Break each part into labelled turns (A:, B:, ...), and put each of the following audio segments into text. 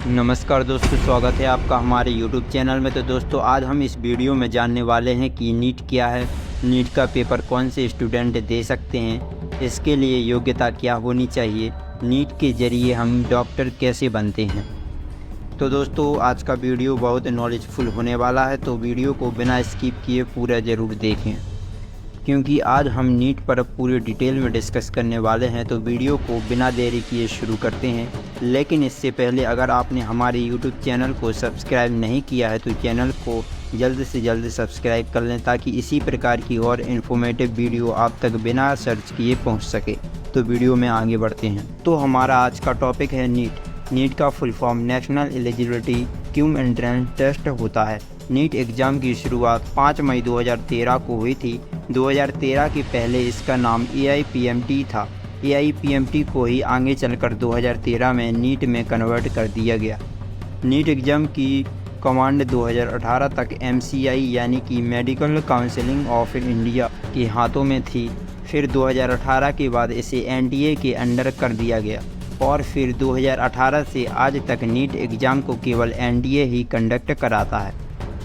A: नमस्कार दोस्तों, स्वागत है आपका हमारे YouTube चैनल में। तो दोस्तों, आज हम इस वीडियो में जानने वाले हैं कि नीट क्या है, नीट का पेपर कौन से स्टूडेंट दे सकते हैं, इसके लिए योग्यता क्या होनी चाहिए, नीट के ज़रिए हम डॉक्टर कैसे बनते हैं। तो दोस्तों, आज का वीडियो बहुत नॉलेजफुल होने वाला है, तो वीडियो को बिना स्किप किए पूरा ज़रूर देखें, क्योंकि आज हम नीट पर पूरी डिटेल में डिस्कस करने वाले हैं। तो वीडियो को बिना देरी किए शुरू करते हैं। लेकिन इससे पहले अगर आपने हमारे यूट्यूब चैनल को सब्सक्राइब नहीं किया है तो चैनल को जल्द से जल्द सब्सक्राइब कर लें, ताकि इसी प्रकार की और इन्फॉर्मेटिव वीडियो आप तक बिना सर्च किए पहुंच सके। तो वीडियो में आगे बढ़ते हैं। तो हमारा आज का टॉपिक है नीट। नीट का full form national eligibility cum entrance test होता है। नीट एग्ज़ाम की शुरुआत 5 मई 2013 को हुई थी। 2013 के पहले इसका नाम AIPMT था। AIPMT को ही आगे चलकर 2013 में नीट में कन्वर्ट कर दिया गया। नीट एग्ज़ाम की कमांड 2018 तक MCI यानी कि मेडिकल काउंसिल ऑफ इंडिया के हाथों में थी। फिर 2018 के बाद इसे NTA के अंडर कर दिया गया और फिर 2018 से आज तक नीट एग्ज़ाम को केवल NTA ही कंडक्ट कराता है।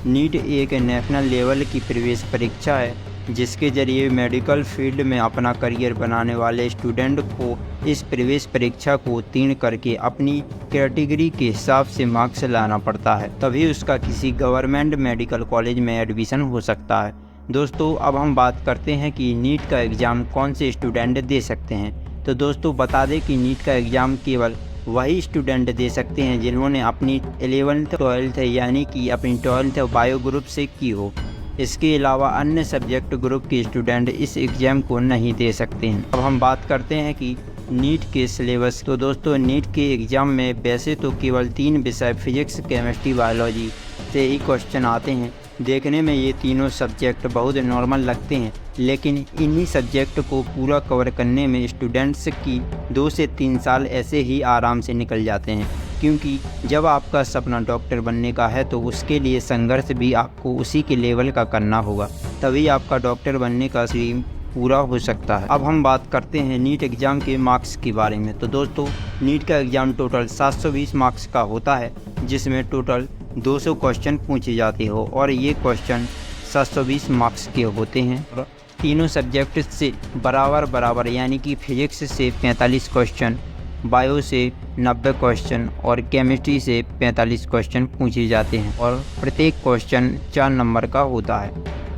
A: नीट एक नेशनल लेवल की प्रवेश परीक्षा है, जिसके ज़रिए मेडिकल फील्ड में अपना करियर बनाने वाले स्टूडेंट को इस प्रवेश परीक्षा को उत्तीर्ण करके अपनी कैटेगरी के हिसाब से मार्क्स लाना पड़ता है, तभी उसका किसी गवर्नमेंट मेडिकल कॉलेज में एडमिशन हो सकता है। दोस्तों, अब हम बात करते हैं कि नीट का एग्ज़ाम कौन से स्टूडेंट दे सकते हैं। तो दोस्तों, बता दें कि नीट का एग्ज़ाम केवल वही स्टूडेंट दे सकते हैं जिन्होंने अपनी 11th 12th यानी कि अपनी 12th बायो ग्रुप से की हो। इसके अलावा अन्य सब्जेक्ट ग्रुप के स्टूडेंट इस एग्ज़ाम को नहीं दे सकते हैं। अब हम बात करते हैं कि नीट के सिलेबस। तो दोस्तों, नीट के एग्ज़ाम में वैसे तो केवल 3 विषय फिजिक्स, केमिस्ट्री, बायोलॉजी से ही क्वेश्चन आते हैं। देखने में ये तीनों सब्जेक्ट बहुत नॉर्मल लगते हैं, लेकिन इन्हीं सब्जेक्ट को पूरा कवर करने में स्टूडेंट्स की 2 से 3 साल ऐसे ही आराम से निकल जाते हैं, क्योंकि जब आपका सपना डॉक्टर बनने का है तो उसके लिए संघर्ष भी आपको उसी के लेवल का करना होगा, तभी आपका डॉक्टर बनने का ड्रीम पूरा हो सकता है। अब हम बात करते हैं नीट एग्ज़ाम के मार्क्स के बारे में। तो दोस्तों, नीट का एग्ज़ाम टोटल 720 मार्क्स का होता है, जिसमें टोटल 200 क्वेश्चन पूछे जाते हो और ये क्वेश्चन 720 मार्क्स के होते हैं। तीनों सब्जेक्ट से बराबर यानी कि फिजिक्स से 45 क्वेश्चन, बायो से 90 क्वेश्चन और केमिस्ट्री से 45 क्वेश्चन पूछे जाते हैं और प्रत्येक क्वेश्चन 4 नंबर का होता है,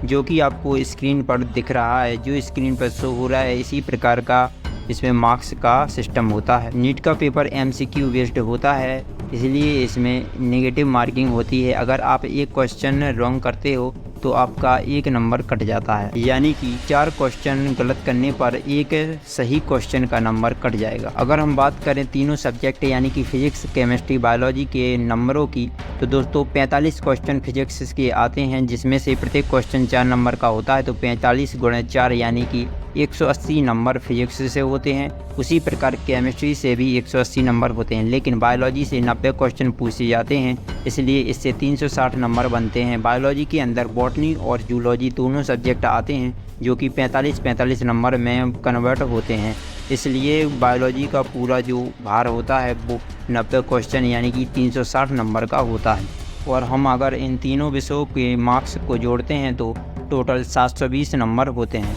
A: जो कि आपको स्क्रीन पर दिख रहा है। जो स्क्रीन पर शो हो रहा है, इसी प्रकार का इसमें मार्क्स का सिस्टम होता है। नीट का पेपर MCQ बेस्ड होता है, इसलिए इसमें नेगेटिव मार्किंग होती है। अगर आप एक क्वेश्चन रॉन्ग करते हो तो आपका 1 नंबर कट जाता है, यानी कि 4 क्वेश्चन गलत करने पर 1 सही क्वेश्चन का नंबर कट जाएगा। अगर हम बात करें तीनों सब्जेक्ट यानी कि फिजिक्स, केमिस्ट्री, बायोलॉजी के नंबरों की, तो दोस्तों 45 क्वेश्चन फिजिक्स के आते हैं, जिसमें से प्रत्येक क्वेश्चन 4 नंबर का होता है। तो 45 × 4 यानी कि 180 नंबर फिजिक्स से होते हैं। उसी प्रकार केमिस्ट्री से भी 180 नंबर होते हैं, लेकिन बायोलॉजी से 90 क्वेश्चन पूछे जाते हैं, इसलिए इससे 360 नंबर बनते हैं। बायोलॉजी के अंदर बॉटनी और जूलॉजी दोनों सब्जेक्ट आते हैं, जो कि 45-45 नंबर में कन्वर्ट होते हैं, इसलिए बायोलॉजी का पूरा जो भार होता है वो 90 क्वेश्चन यानी कि 360 नंबर का होता है। और हम अगर इन तीनों विषयों के मार्क्स को जोड़ते हैं तो टोटल 720 नंबर होते हैं,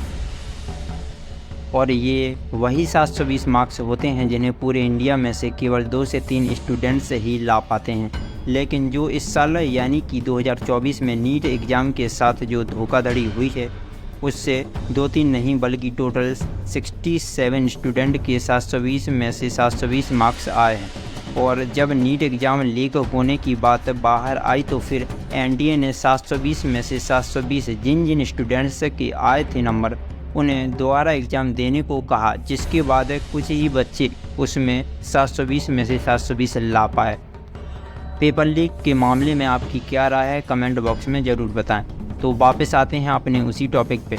A: और ये वही 720 मार्क्स होते हैं जिन्हें पूरे इंडिया में से केवल 2 से 3 स्टूडेंट्स ही ला पाते हैं। लेकिन जो इस साल यानी कि 2024 में नीट एग्ज़ाम के साथ जो धोखाधड़ी हुई है, उससे 2-3 नहीं बल्कि टोटल 67 स्टूडेंट के 720 में से 720 मार्क्स आए हैं। और जब नीट एग्ज़ाम लीक होने की बात बाहर आई तो फिर NTA ने 720 में से 720 जिन स्टूडेंट्स के आए थे नंबर, उन्हें दोबारा एग्ज़ाम देने को कहा, जिसके बाद कुछ ही बच्चे उसमें 720 में से 720 ला पाए। पेपर लीक के मामले में आपकी क्या राय है, कमेंट बॉक्स में ज़रूर बताएं। तो वापस आते हैं अपने उसी टॉपिक पे।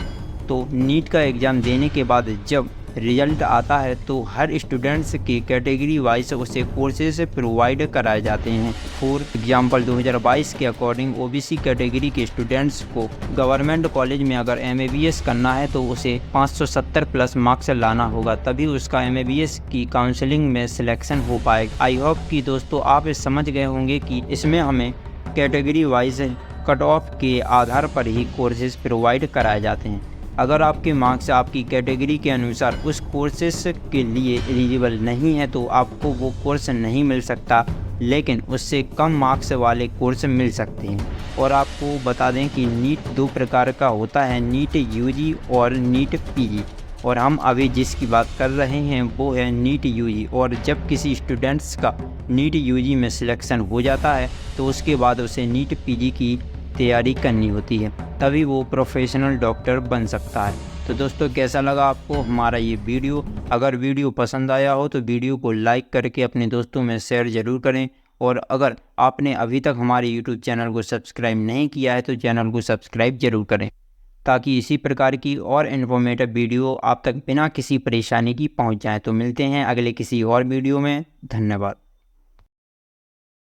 A: तो नीट का एग्ज़ाम देने के बाद जब रिजल्ट आता है तो हर स्टूडेंट्स की कैटेगरी वाइज उसे कोर्सेज प्रोवाइड कराए जाते हैं। फॉर एग्जांपल 2022 के अकॉर्डिंग ओबीसी कैटेगरी के स्टूडेंट्स को गवर्नमेंट कॉलेज में अगर एमबीबीएस करना है तो उसे 570 प्लस मार्क्स लाना होगा, तभी उसका एमबीबीएस की काउंसलिंग में सिलेक्शन हो पाएगा। आई होप कि दोस्तों आप समझ गए होंगे कि इसमें हमें कैटेगरी वाइज कट ऑफ के आधार पर ही कोर्सेज प्रोवाइड कराए जाते हैं। अगर आपके मार्क्स आपकी कैटेगरी के अनुसार उस कोर्सेस के लिए एलिजिबल नहीं है तो आपको वो कोर्स नहीं मिल सकता, लेकिन उससे कम मार्क्स वाले कोर्स मिल सकते हैं। और आपको बता दें कि नीट 2 प्रकार का होता है, नीट यूजी और नीट पीजी। और हम अभी जिसकी बात कर रहे हैं वो है नीट यूजी। और जब किसी स्टूडेंट्स का नीट यूजी में सिलेक्शन हो जाता है तो उसके बाद उसे नीट पीजी की तैयारी करनी होती है, तभी वो प्रोफेशनल डॉक्टर बन सकता है। तो दोस्तों कैसा लगा आपको हमारा ये वीडियो? अगर वीडियो पसंद आया हो तो वीडियो को लाइक करके अपने दोस्तों में शेयर ज़रूर करें। और अगर आपने अभी तक हमारे यूट्यूब चैनल को सब्सक्राइब नहीं किया है तो चैनल को सब्सक्राइब ज़रूर करें, ताकि इसी प्रकार की और इन्फॉर्मेटिव वीडियो आप तक बिना किसी परेशानी की पहुंच जाए। तो मिलते हैं अगले किसी और वीडियो में। धन्यवाद।